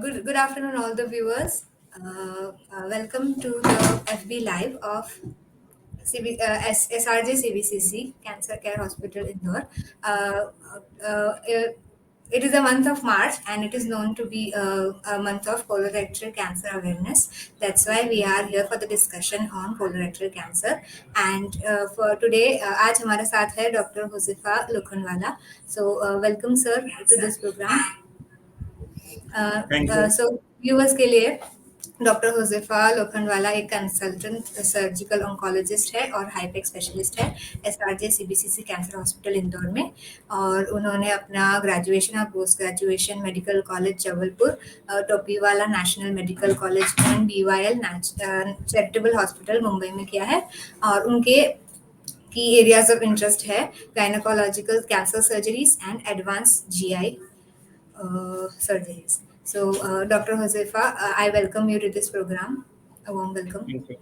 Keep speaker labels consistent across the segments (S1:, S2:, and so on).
S1: Good afternoon, all the viewers. Welcome to the FB Live of SRJ CBCC Cancer Care Hospital Indore. Uh, it is a month of March and it is known to be a month of colorectal cancer awareness. That's why we are here for the discussion on colorectal cancer. And for today, आज हमारे साथ है doctor Huzaifa Lokhandwala. So welcome sir to this program.
S2: Thank you.
S1: So viewers के लिए doctor Huzaifa Lokhandwala एक consultant surgical oncologist है और हाइपेक specialist है एसआरजे सीबीसीसी कैंसर हॉस्पिटल इंदौर में, और उन्होंने अपना ग्रेजुएशन और post graduation medical college Jabalpur, Topiwala national medical college and BYL charitable hospital Mumbai में किया है। और उनके की एरियाज ऑफ इंटरेस्ट है gynaecological cancer surgeries and advance GI surgeries. So, Dr. Josefa, I welcome you to this program. A warm welcome.
S2: Thank you.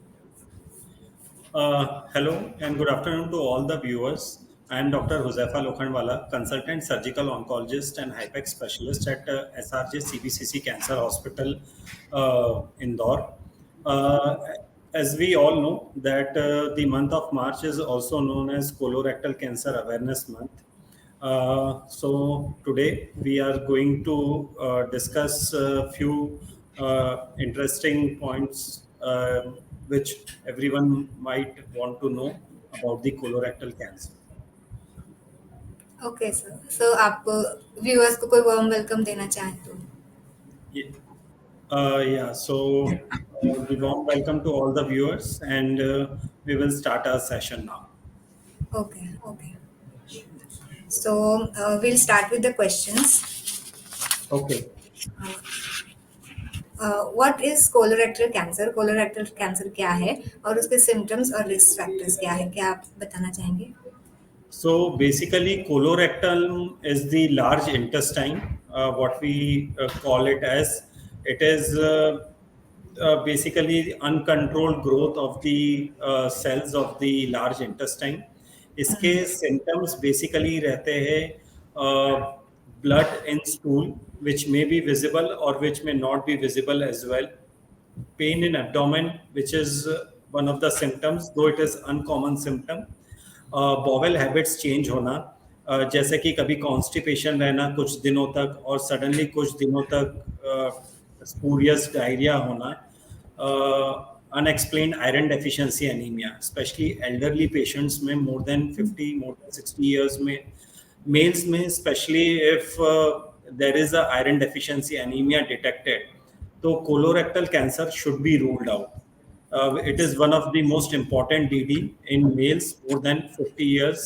S2: Hello and good afternoon to all the viewers. I am Dr. Huzaifah Lokhandwala, consultant surgical oncologist and HIPEC specialist at SRJ CBCC Cancer Hospital, Indore. As we all know that the month of March is also known as Colorectal Cancer Awareness Month. So today we are going to discuss a few interesting points which everyone might want to know about the colorectal cancer.
S1: Okay, sir. So आप viewers को कोई warm welcome देना चाहें तो?
S2: Yeah. So the warm welcome to all the viewers, and we will start our session now.
S1: Okay. So we'll start with the questions.
S2: Okay.
S1: What is colorectal cancer? Colorectal cancer क्या है और उसके symptoms और risk factors क्या है? क्या आप बताना चाहेंगे?
S2: So basically, colorectal is the large intestine, what we call it as. It is basically uncontrolled growth of the cells of the large intestine. इसके symptoms basically रहते हैं blood in stool, which may be visible or which may not be visible as well. Pain in abdomen, which is one of the symptoms, though it is uncommon symptom. Bowel habits change होना, जैसे कि कभी constipation रहना कुछ दिनों तक और suddenly कुछ दिनों तक स्पूरियस डायरिया होना, unexplained iron deficiency anaemia, specially elderly patients में मोर देन 60 इयर्स में, मेल्स में specially if there is a iron deficiency anaemia detected, तो colorectal cancer should be ruled out. It is one of the most important DD in males more than 50 years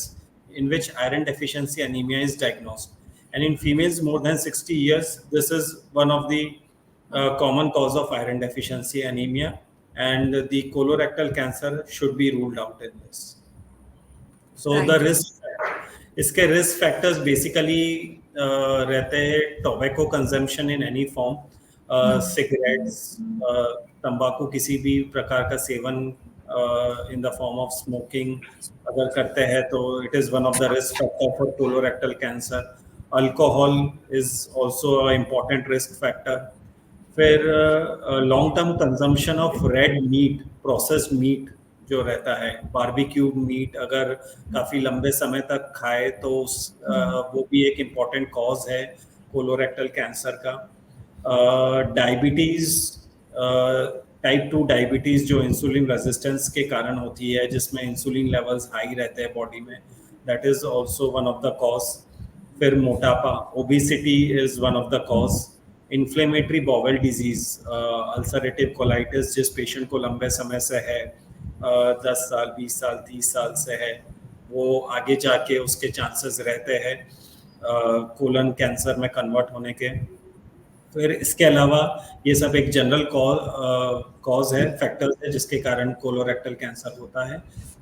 S2: in which iron deficiency anemia is diagnosed. And in females more than 60 years, this is one of the common cause of iron deficiency anemia, and the colorectal cancer should be ruled out in this. So
S1: Right.
S2: the इसके risk factors basically रहते हैं tobacco consumption in any form, cigarettes, तंबाकू किसी भी प्रकार का सेवन in the form of smoking अगर करते हैं तो it is one of the risk factor for colorectal cancer. Alcohol is also a important risk factor. फिर long term consumption of red meat, processed meat जो रहता है, बारबेक्यू मीट अगर काफ़ी लंबे समय तक खाए तो वो भी एक इम्पॉर्टेंट कॉज है कोलोरेक्टल कैंसर का. डायबिटीज़, टाइप 2 डायबिटीज़ जो इंसुलिन रेजिस्टेंस के कारण होती है, जिसमें इंसुलिन लेवल्स हाई रहते हैं बॉडी में, that is also one of the cause. फिर मोटापा, obesity is one of the cause. Inflammatory bowel disease, ulcerative colitis जिस पेशेंट को लंबे समय से है, 10 साल 20 साल 30 साल से है, वो आगे जाके उसके चांसेस रहते हैं कोलन कैंसर में कन्वर्ट होने के. फिर इसके अलावा ये सब एक जनरल कॉज है, फैक्टर्स है जिसके कारण कोलोरेक्टल कैंसर होता है.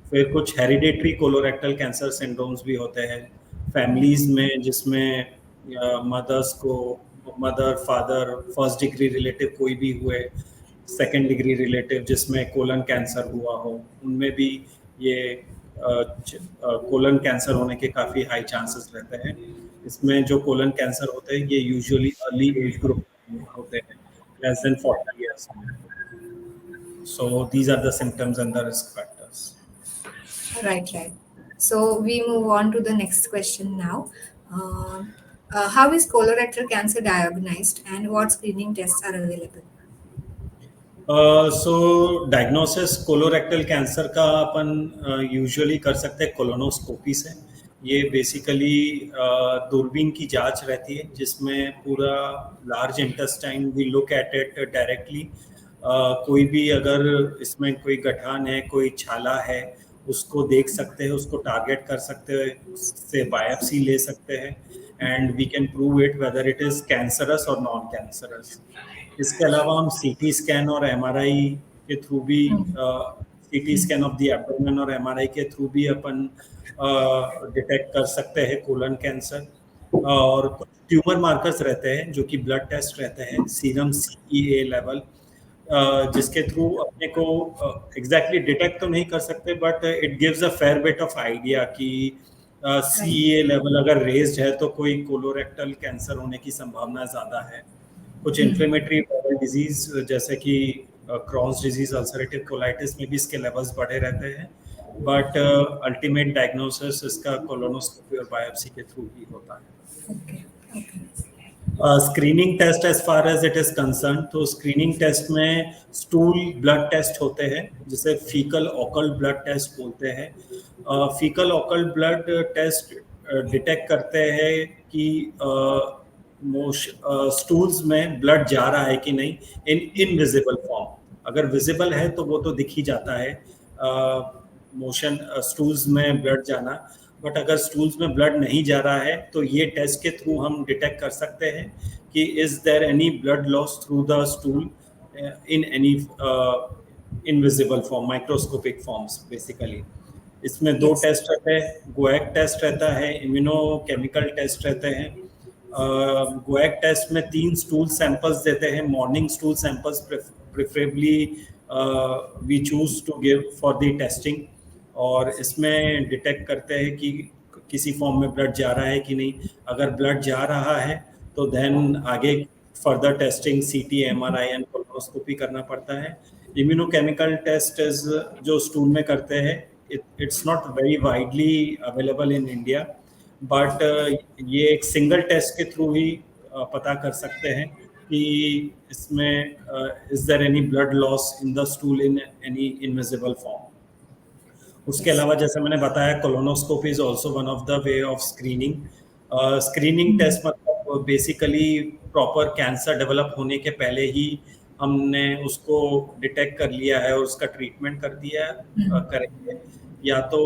S2: फिर कुछ हेरिडेटरी कोलोरेक्टल कैंसर सिंड्रोम्स भी होते हैं फैमिलीज में, जिसमें mother father first degree relative कोई भी हुए, सेकेंड डिग्री रिलेटिव जिसमें कोलन कैंसर हुआ हो, उनमें भी ये कोलन कैंसर होने के काफ़ी हाई चांसेस रहते हैं. इसमें जो कोलन कैंसर होते हैं ये यूजुअली अर्ली एज ग्रुप होते हैं less than 40 years में. So these are the symptoms and the risk factors.
S1: Right, right. So we move on to the next question now. How is colorectal cancer diagnosed and what screening tests are available?
S2: So diagnosis colorectal cancer का अपन usually कर सकते हैं colonoscopy से. ये basically दूरबीन की जांच रहती है जिसमें पूरा large intestine we look at it directly. कोई भी अगर इसमें कोई गठान है, कोई छाला है, उसको देख सकते हैं, उसको टारगेट कर सकते हैं, उससे बायोप्सी ले सकते हैं and we can prove it whether it is cancerous और नॉन कैंसरस. इसके अलावा हम सीटी स्कैन और एमआरआई के थ्रू भी CT scan of the abdomen और एमआरआई के थ्रू भी अपन डिटेक्ट कर सकते हैं कोलन कैंसर. और कुछ ट्यूमर मार्कर्स रहते हैं जो कि ब्लड टेस्ट रहते हैं, सीरम CEA लेवल, जिसके थ्रू अपने को एग्जैक्टली डिटेक्ट तो नहीं कर सकते but it gives a fair bit of idea कि CEA लेवल अगर रेज्ड है तो कोई कोलोरेक्टल कैंसर होने की संभावना ज़्यादा है. कुछ इन्फ्लेमेटरी बाउल डिजीज जैसे कि क्रॉन्स डिजीज, अल्सरेटिव कोलाइटिस में भी इसके लेवल्स बढ़े रहते हैं बट अल्टीमेट डायग्नोसिस इसका कोलोनोस्कोपी और बायोप्सी के थ्रू ही होता है. Screening test as far as it is concern, तो स्क्रीनिंग टेस्ट में स्टूल ब्लड टेस्ट होते हैं जिसे फीकल ऑकल्ट ब्लड टेस्ट बोलते हैं. Fecal occult blood test detect करते हैं कि स्टूल्स में ब्लड जा रहा है कि नहीं इन इनविजिबल फॉर्म. अगर विजिबल है तो वो तो दिख ही जाता है मोशन स्टूल्स में ब्लड जाना, बट अगर स्टूल्स में ब्लड नहीं जा रहा है तो ये टेस्ट के थ्रू हम डिटेक्ट कर सकते हैं कि is there any blood loss through the stool in any invisible form, microscopic forms basically. इसमें दो टेस्ट रहते हैं, गोएक टेस्ट रहता है, इम्यूनोकेमिकल टेस्ट रहते हैं. गोएक टेस्ट में 3 स्टूल सैंपल्स देते हैं, morning stool samples preferably we choose to give for the testing. और इसमें डिटेक्ट करते हैं कि किसी फॉर्म में ब्लड जा रहा है कि नहीं. अगर ब्लड जा रहा है तो देन आगे further testing CT, MRI and colonoscopy करना पड़ता है. इम्यूनोकेमिकल टेस्ट जो स्टूल में करते हैं, it's not very widely available in India but ये एक सिंगल टेस्ट के थ्रू ही पता कर सकते हैं कि इसमें is there any blood loss in the stool in any invisible form. उसके अलावा जैसे मैंने बताया colonoscopy is also one of the way of screening. Screening test मतलब बेसिकली प्रॉपर कैंसर डेवलप होने के पहले ही हमने उसको डिटेक्ट कर लिया है और उसका ट्रीटमेंट कर दिया करेंगे, या तो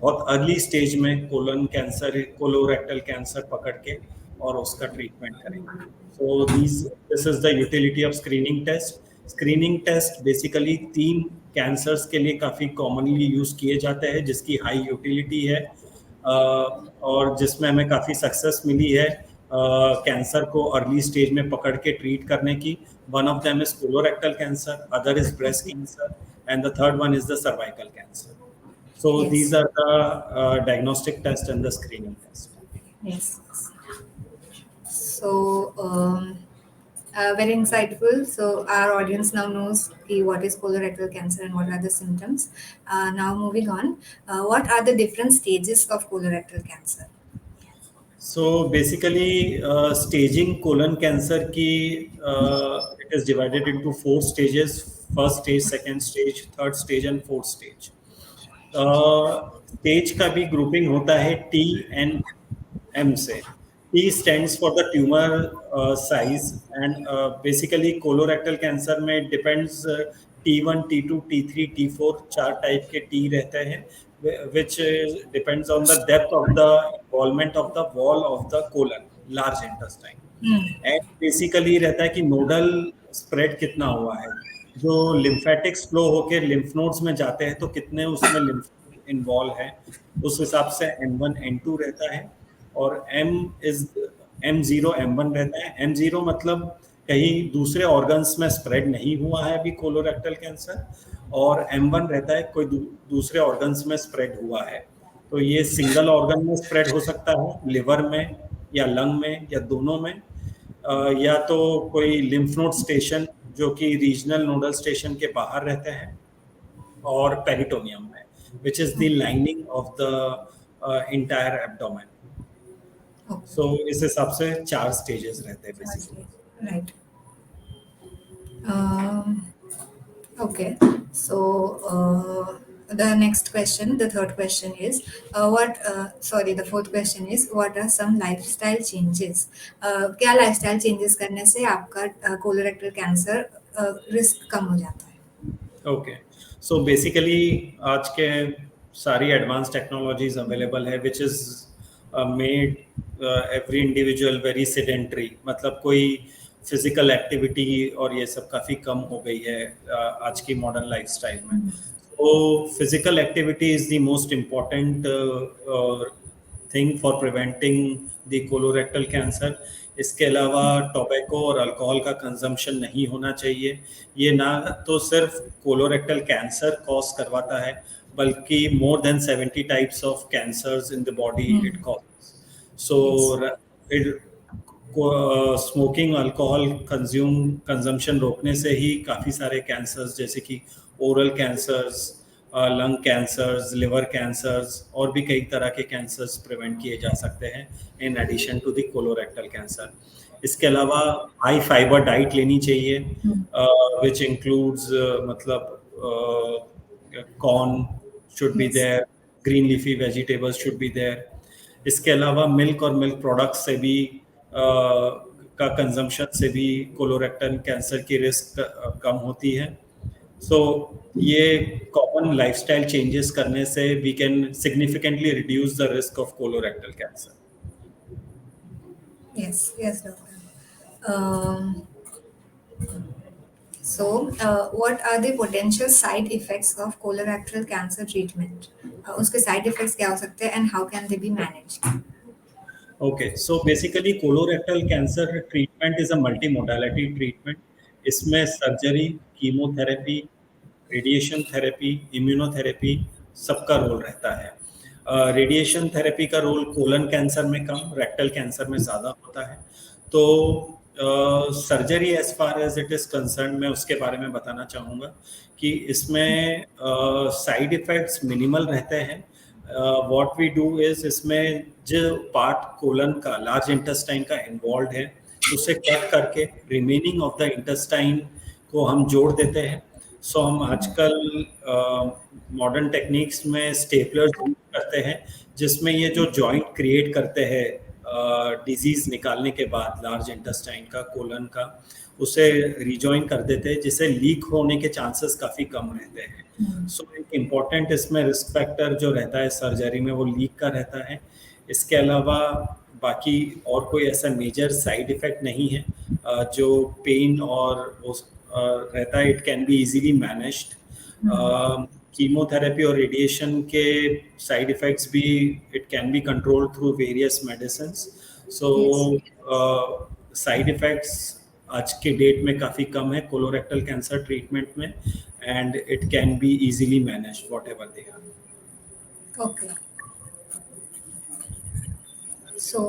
S2: बहुत अर्ली स्टेज में कोलन कैंसर, कोलोरेक्टल कैंसर पकड़ के और उसका ट्रीटमेंट करेंगे. So this is the utility of screening test. Screening test basically 3 cancers के लिए काफ़ी कॉमनली यूज़ किए जाते हैं जिसकी हाई यूटिलिटी है और जिसमें हमें काफ़ी सक्सेस मिली है कैंसर को अर्ली स्टेज में पकड़ के ट्रीट करने की. One of them is colorectal cancer, other is breast cancer and the third one is the cervical cancer. So yes. These are the diagnostic test and the screening test.
S1: Yes. So very insightful. So our audience now knows what is colorectal cancer and what are the symptoms. Now moving on, what are the different stages of colorectal cancer?
S2: So basically, staging colon cancer ki it is divided into 4 stages: first stage, second stage, third stage, and fourth stage. Stage का भी grouping होता है T&M से. T stands for the tumor size and basically colorectal cancer में depends T1, T2, T3, T4 4 type के T रहते हैं which depends on the depth of the involvement of the wall of the colon, large intestine. And basically रहता है कि nodal spread कितना हुआ है, जो लिम्फेटिक्स फ्लो होकर लिम्फ नोड्स में जाते हैं तो कितने उसमें लिम्फ इन्वॉल्व है, उस हिसाब से M1 M2 रहता है. और M0 M1 रहता है. M0 मतलब कहीं दूसरे ऑर्गन्स में स्प्रेड नहीं हुआ है अभी कोलोरेक्टल कैंसर, और M1 रहता है कोई दूसरे ऑर्गन्स में स्प्रेड हुआ है. तो ये सिंगल ऑर्गन में स्प्रेड हो सकता है, लिवर में या लंग में या दोनों में. या तो कोई लिम्फ नोड स्टेशन जो कि रीजनल नोडल स्टेशन के बाहर रहते हैं, और पेरिटोनियम में, which is the lining of the entire abdomen.
S1: Okay.
S2: So इस हिसाब से 4 stages रहते हैं basically.
S1: Right. Okay. So the next question, the third question is, the fourth question is, what are some lifestyle changes? क्या lifestyle changes करने से आपका colorectal cancer risk कम हो जाता है?
S2: ओके, सो बेसिकली आज के सारी एडवांस टेक्नोलॉजीज अवेलेबल है which is made every individual very sedentary, मतलब कोई फिजिकल एक्टिविटी और ये सब काफ़ी कम हो गई है आज की मॉडर्न लाइफस्टाइल में. तो physical activity is the most important thing for preventing the colorectal cancer. इसके अलावा टोबैको और अल्कोहल का कंजम्पशन नहीं होना चाहिए. ये ना तो सिर्फ कोलोरेक्टल कैंसर कॉज करवाता है, बल्कि more than 70 types of cancers in the body it cause. So smoking, alcohol consumption रोकने से ही काफ़ी सारे कैंसर्स जैसे कि oral cancers, lung cancers, liver cancers और भी कई तरह के कैंसर्स प्रिवेंट किए जा सकते हैं in addition to the colorectal cancer. इसके अलावा हाई फाइबर डाइट लेनी चाहिए विच इंक्लूड्स मतलब corn should be there, green leafy vegetables should be there. इसके अलावा मिल्क और मिल्क प्रोडक्ट्स से भी का कंजम्पशन से भी कोलोरेक्टल कैंसर की रिस्क कम होती है. सो ये कॉमन लाइफस्टाइल चेंजेस करने से we can significantly reduce the risk of colorectal cancer.
S1: Yes, doctor. So, what are the potential side effects of colorectal cancer treatment? उसके side effects क्या हो सकते हैं and how can they be managed?
S2: Okay, so basically colorectal cancer treatment is a multimodality treatment. इसमें surgery, chemotherapy, radiation therapy, immunotherapy सबका role रहता है. Radiation therapy का रोल कोलन कैंसर में कम, रेक्टल कैंसर में ज़्यादा होता है. तो surgery as far as it is concern मैं उसके बारे में बताना चाहूँगा कि इसमें साइड इफ़ेक्ट्स मिनिमल रहते हैं. व्हाट वी डू इज़ इसमें जो पार्ट कोलन का, लार्ज इंटेस्टाइन का इन्वॉल्व है, उसे कट करके रिमेनिंग ऑफ द इंटेस्टाइन को हम जोड़ देते हैं. सो हम आजकल मॉडर्न टेक्निक्स में स्टेपलर करते हैं जिसमें ये जो जॉइंट क्रिएट करते हैं डिजीज़ निकालने के बाद लार्ज इंटेस्टाइन का, कोलन का, उसे रिजॉइन कर देते हैं जिससे लीक होने के चांसेस काफ़ी कम रहते हैं. सो एक इम्पॉर्टेंट इसमें रिस्क फैक्टर जो रहता है सर्जरी में वो लीक का रहता है. इसके अलावा बाकी और कोई ऐसा मेजर साइड इफ़ेक्ट नहीं है. जो पेन और वो रहता है it can be easily managed. Chemotherapy और रेडिएशन के साइड इफ़ेक्ट्स भी it can be controlled through various medicines. So side effects आज के डेट में काफ़ी कम है कोलोरेक्टल कैंसर ट्रीटमेंट में, and it can be easily managed whatever they are.
S1: Okay, so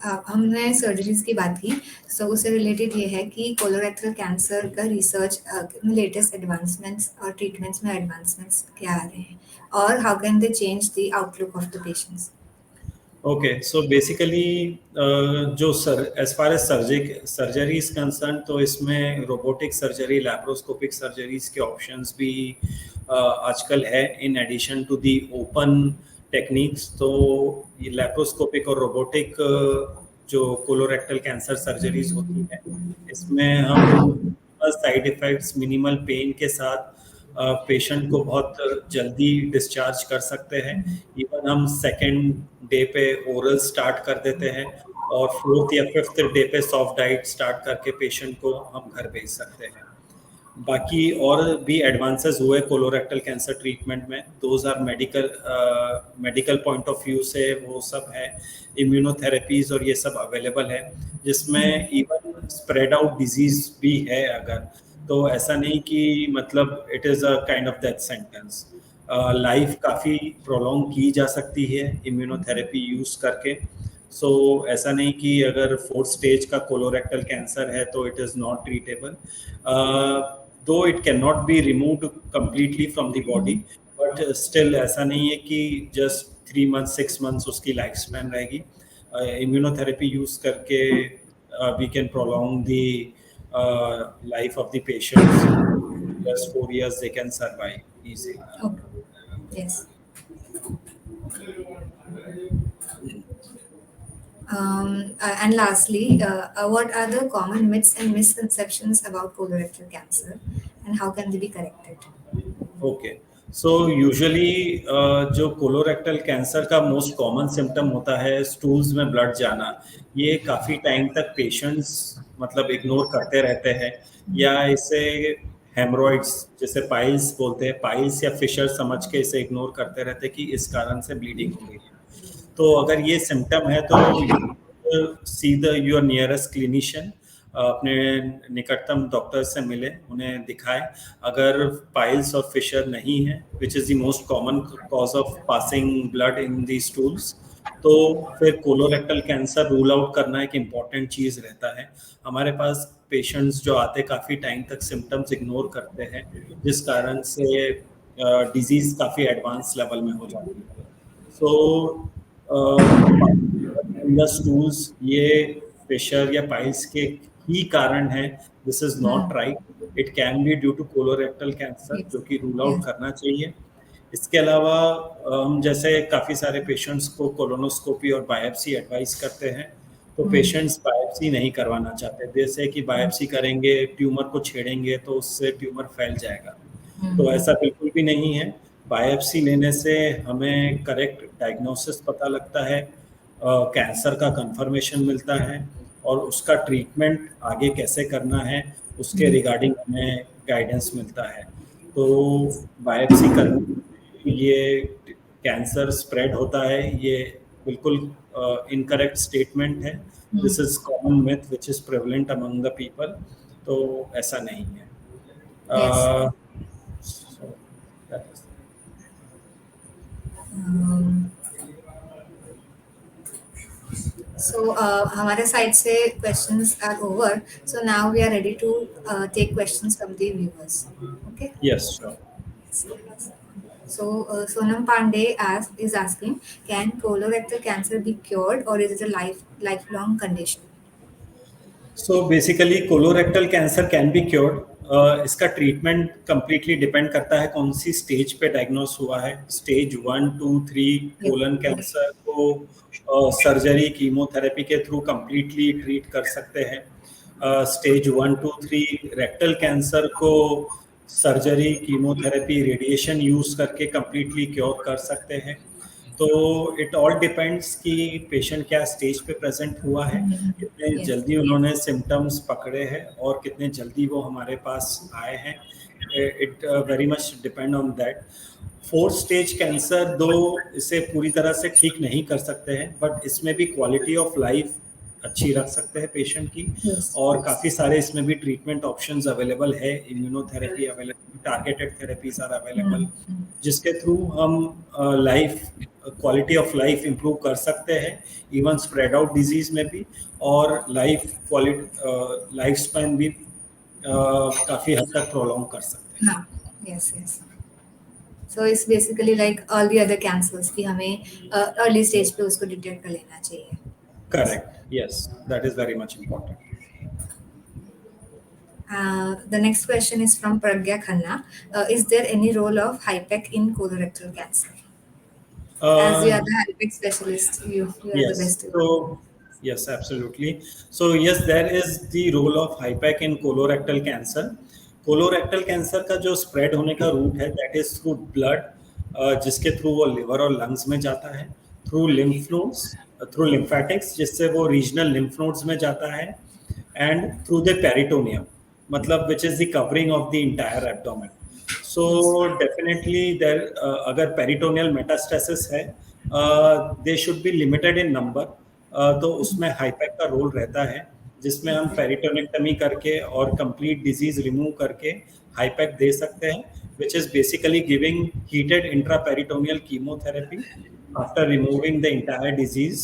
S1: हमने सर्जरीज की बात की. सो उससे रिलेटेड ये है कि कोलोरेक्टल कैंसर का रिसर्च लेटेस्ट एडवांसमेंट्स और ट्रीटमेंट्स में एडवांसमेंट्स क्या आ रहे हैं और how can they change the outlook of the patients?
S2: Okay, so basically जो as far as surgery is concern, तो इसमें रोबोटिक सर्जरी, लैप्रोस्कोपिक सर्जरीज के ऑप्शंस भी आजकल है in addition to the open techniques. तो ये लैप्रोस्कोपिक और रोबोटिक जो कोलोरेक्टल कैंसर सर्जरीज होती है इसमें हम साइड इफ़ेक्ट्स, मिनिमल पेन के साथ पेशेंट को बहुत जल्दी डिस्चार्ज कर सकते हैं. इवन हम सेकेंड डे पे ओरल स्टार्ट कर देते हैं और फोर्थ या फिफ्थ डे पे सॉफ्ट डाइट स्टार्ट करके पेशेंट को हम घर भेज सकते हैं. बाकी और भी एडवांसेस हुए कोलोरेक्टल कैंसर ट्रीटमेंट में, those are medical point of view से वो सब है. इम्यूनोथेरेपीज और ये सब अवेलेबल है जिसमें इवन स्प्रेड आउट डिजीज भी है अगर, तो ऐसा नहीं कि मतलब it is a kind of death sentence. Life काफ़ी प्रोलॉन्ग की जा सकती है इम्यूनोथेरेपी यूज़ करके. सो ऐसा नहीं कि अगर 4th स्टेज का कोलोरेक्टल कैंसर है तो it is not treatable, though it can not be removed completely from the body, but still ऐसा नहीं है कि जस्ट 3 मंथ्स 6 मंथ्स उसकी लाइफ स्पैन रहेगी. इम्यूनोथेरेपी यूज करके we can prolong the life of the patients. Just 4 years they can survive easily.
S1: Okay. Yes. And lastly, what are the common myths and misconceptions about colorectal cancer, and how can they be corrected?
S2: Okay, so usually जो colorectal cancer का most common symptom होता है stools में blood जाना. ये काफ़ी time तक patients मतलब इग्नोर करते रहते हैं, या इसे हेमरॉइड्स जैसे पाइल्स बोलते हैं, पाइल्स या फिशर समझ के इसे इग्नोर करते रहते हैं कि इस कारण से ब्लीडिंग हो रही है. तो अगर ये सिम्टम है तो see the your nearest clinician, अपने निकटतम डॉक्टर से मिले, उन्हें दिखाएं. अगर पाइल्स और फिशर नहीं है, which is the most common cause of passing blood in the stools, तो फिर कोलोरेक्टल कैंसर रूल आउट करना एक इम्पॉर्टेंट चीज़ रहता है. हमारे पास पेशेंट्स जो आते काफ़ी टाइम तक सिम्टम्स इग्नोर करते हैं, जिस कारण से डिजीज़ काफ़ी एडवांस लेवल में हो जाती है. सो इन द स्टूल्स ये फिशर या पाइल्स के ही कारण है. This is not right. It can be due to colorectal cancer, जो कि रूल आउट करना चाहिए. इसके अलावा हम जैसे काफ़ी सारे पेशेंट्स को कोलोनोस्कोपी और बायोप्सी एडवाइस करते हैं, तो पेशेंट्स बायोप्सी नहीं करवाना चाहते. जैसे कि बायोप्सी करेंगे, ट्यूमर को छेड़ेंगे तो उससे ट्यूमर फैल जाएगा. तो ऐसा बिल्कुल भी नहीं है. बायोप्सी लेने से हमें करेक्ट डायग्नोसिस पता लगता है, कैंसर का कंफर्मेशन मिलता है, और उसका ट्रीटमेंट आगे कैसे करना है उसके रिगार्डिंग हमें गाइडेंस मिलता है. तो बायोप्सी करने ये कैंसर स्प्रेड होता है, ये बिल्कुल इनकरेक्ट स्टेटमेंट है. This is common myth which is prevalent among the people. तो ऐसा नहीं है. So that is.
S1: हमारे साइड से questions are over. So now we are ready to take questions from the viewers. Okay.
S2: Yes, sure.
S1: So Sonam Pandey is asking, can colorectal cancer be cured, or is it a lifelong condition?
S2: So basically colorectal cancer can be cured. इसका treatment completely depend करता है कौन सी stage पे diagnose हुआ है. Stage 1, 2, 3 colon cancer को surgery chemotherapy के through completely treat कर सकते हैं. स्टेज 1, 2, 3 रेक्टल कैंसर को सर्जरी कीमोथेरेपी रेडिएशन यूज करके कम्प्लीटली क्योर कर सकते हैं. तो इट ऑल डिपेंड्स कि पेशेंट क्या स्टेज पे प्रेजेंट हुआ है, कितने जल्दी उन्होंने सिम्टम्स पकड़े हैं और कितने जल्दी वो हमारे पास आए हैं. It very much depend on that. 4th stage cancer दो इसे पूरी तरह से ठीक नहीं कर सकते हैं, बट इसमें भी क्वालिटी ऑफ लाइफ अच्छी रख सकते हैं पेशेंट की. और काफ़ी सारे इसमें भी ट्रीटमेंट ऑप्शंस अवेलेबल है. Immunotherapy available, targeted therapies are available, जिसके थ्रू हम life quality of life improve कर सकते हैं, इवन स्प्रेड आउट डिजीज में भी, और लाइफ स्पैन भी काफ़ी हद तक प्रोलॉन्ग कर सकते हैं.
S1: Yes, yes. So it's basically like all the other cancers कि हमें early stage पे उसको डिटेक्ट कर लेना चाहिए.
S2: Correct. Yes, that is very much important.
S1: The next question is from Pragya Khanna. Is there any role of HIPEC in colorectal cancer? As you are the HIPEC specialist, you are the best.
S2: So yes, absolutely. So yes, there is the role of HIPEC in colorectal cancer. Colorectal cancer का जो spread होने का root है, that is through blood, जिसके through वो liver और lungs में जाता है, through lymph nodes, through lymphatics, जिससे वो रीजनल लिम्फ नोड्स में जाता है, एंड थ्रू द पेरिटोनियम, मतलब which is the covering of the entire abdomen. So definitely there अगर पेरिटोनियल मेटास्टेसिस है, they should be limited in number. तो उसमें हाइपेक का रोल रहता है, जिसमें हम पेरिटोनेक्टमी करके और कंप्लीट डिजीज रिमूव करके हाइपेक दे सकते हैं, which is basically giving heated intraperitoneal chemotherapy after removing the entire disease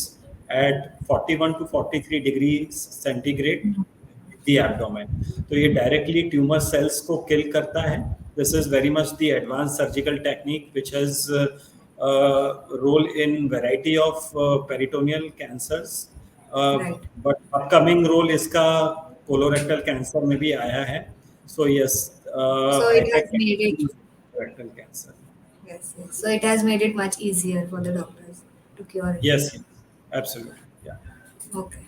S2: at 41 to 43 degrees centigrade the abdomen. तो ये directly tumor cells को kill करता है. This is very much the advanced surgical technique which has role in variety of peritoneal cancers.
S1: Right.
S2: But upcoming role इसका colorectal cancer में भी आया है. So yes,
S1: So
S2: I
S1: it has
S2: think
S1: made it.
S2: colorectal cancer.
S1: Yes, yes. So it has made it much easier for the doctors to cure it.
S2: Yes, absolutely. Yeah.
S1: Okay.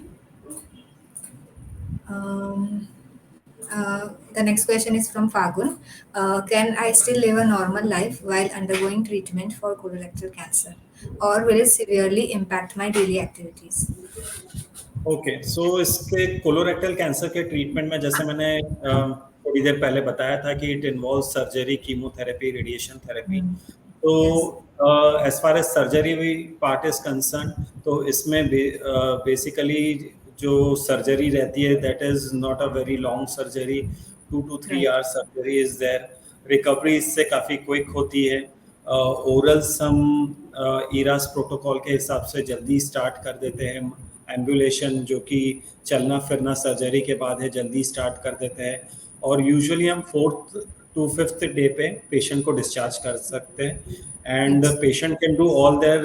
S1: The next question is from Fagun. Can I still live a normal life while undergoing treatment for colorectal cancer, or will it severely impact my daily activities?
S2: Okay so इसके colorectal cancer के treatment में जैसे मैंने थोड़ी देर पहले बताया था कि it involve surgery, chemotherapy, radiation therapy. तो as far as surgery part is concern, तो इसमें बेसिकली जो सर्जरी रहती है that is not a very long surgery. 2 to 3 hour surgery is there. Recovery इससे काफ़ी क्विक होती है. ओरल्स हम ईरास प्रोटोकॉल के हिसाब से जल्दी स्टार्ट कर देते हैं. एम्बुलेशन जो कि चलना फिरना सर्जरी के बाद है, जल्दी स्टार्ट कर देते हैं. और यूजुअली हम 4th to 5th डे पे पेशेंट को डिस्चार्ज कर सकते हैं. And the patient can do all their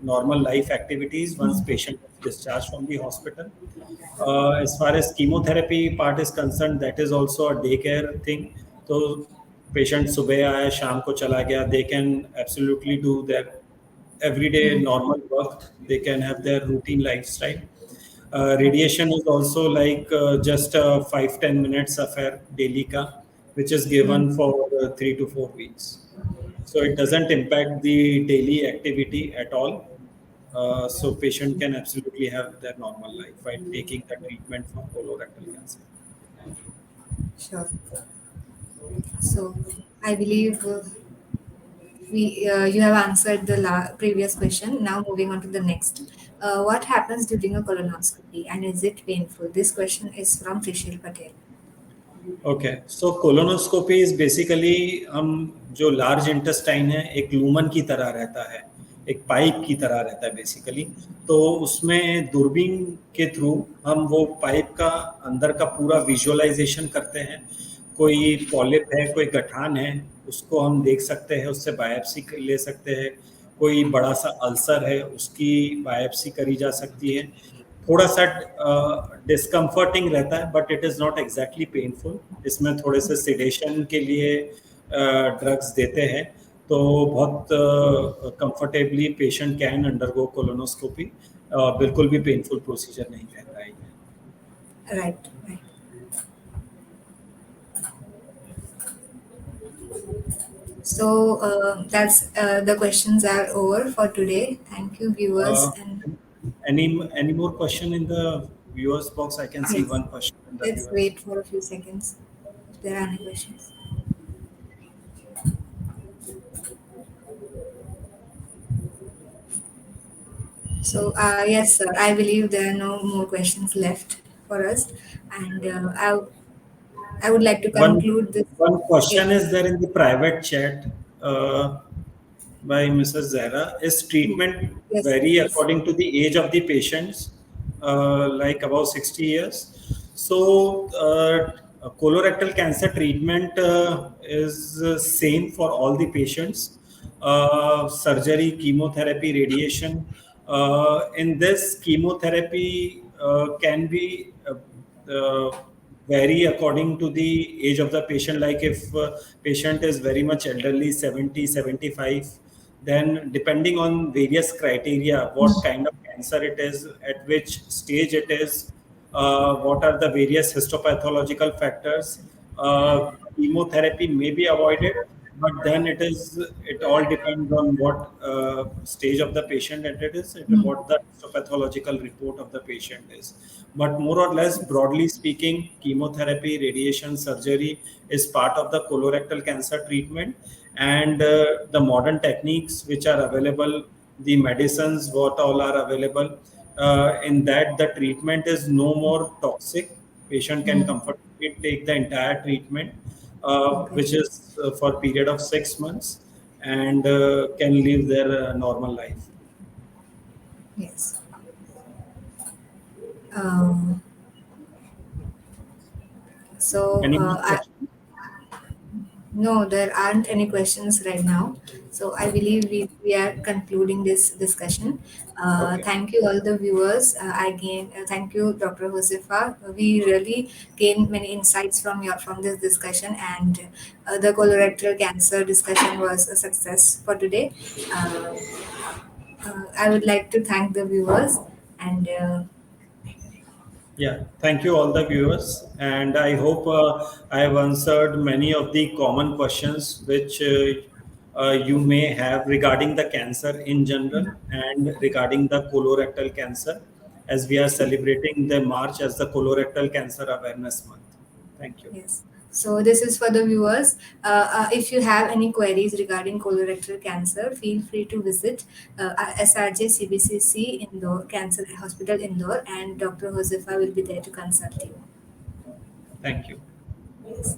S2: normal life activities once patient is discharged from the hospital. As far as chemotherapy part is concerned, that is also a daycare thing. So patient सुबह आया शाम को चला गया, they can absolutely do their everyday normal work. They can have their routine lifestyle. Radiation is also like just a 5-10 minutes affair daily ka, which is given for 3 to 4 weeks. So it doesn't impact the daily activity at all. So patient can absolutely have their normal life by taking the treatment for colorectal cancer.
S1: Sure. So I believe you have answered the previous question. Now moving on to the next. What happens during a colonoscopy and is it painful? This question is from Trishil Patel.
S2: Okay so colonoscopy is basically हम जो large intestine है एक lumen की तरह रहता है, एक pipe की तरह रहता है बेसिकली. तो उसमें दूरबीन के थ्रू हम वो पाइप का अंदर का पूरा विजुअलाइजेशन करते हैं. कोई पॉलिप है, कोई गठान है, उसको हम देख सकते हैं, उससे बायोप्सी ले सकते हैं. कोई बड़ा सा अल्सर है, उसकी बायोप्सी करी जा सकती है. थोड़ा सा डिस्कम्फर्टिंग रहता है but it is not exactly painful. इसमें थोड़े से सिडेशन के लिए ड्रग्स देते हैं. तो बहुत comfortably patient can undergo colonoscopy. बिल्कुल भी पेनफुल प्रोसीजर नहीं रहता है.
S1: Right. So that's the questions are over for today. Thank you, viewers.
S2: Any more question in the viewers box? I can see one question.
S1: Let's wait for a few seconds if there are any questions. So yes, sir. I believe there are no more questions left for us, and I would like to conclude this.
S2: One question is there in the private chat by Mrs. Zahra. Is treatment vary according to the age of the patients, like above 60 years? So colorectal cancer treatment is same for all the patients. Surgery, chemotherapy, radiation. In this, chemotherapy can be vary according to the age of the patient. Like if patient is very much elderly, 70, 75, then depending on various criteria, what kind of cancer it is, at which stage it is, what are the various histopathological factors, chemotherapy may be avoided, but then it all depends on what stage of the patient it is and what the histopathological report of the patient is. But more or less, broadly speaking, chemotherapy, radiation, surgery is part of the colorectal cancer treatment. And the modern techniques which are available, the medicines, what all are available, in that the treatment is no more toxic. Patient can comfortably take the entire treatment, which is for a period of 6 months, and can live their normal life.
S1: Yes. Um, so
S2: Any more questions?
S1: no, there aren't any questions right now. So I believe we are concluding this discussion.
S2: Okay.
S1: Thank you, all the viewers. Thank you, Dr. Josefa. We really gained many insights from this discussion, and the colorectal cancer discussion was a success for today. I would like to thank the viewers, and
S2: Yeah, thank you all the viewers, and I hope I have answered many of the common questions which you may have regarding the cancer in general and regarding the colorectal cancer, as we are celebrating the March as the Colorectal Cancer Awareness Month. Thank you.
S1: yes. So this is for the viewers. If you have any queries regarding colorectal cancer, feel free to visit SRJ CBCC Indore Cancer Hospital Indore, and Dr. Josefa will be there to consult you.
S2: Thank you.
S1: Yes.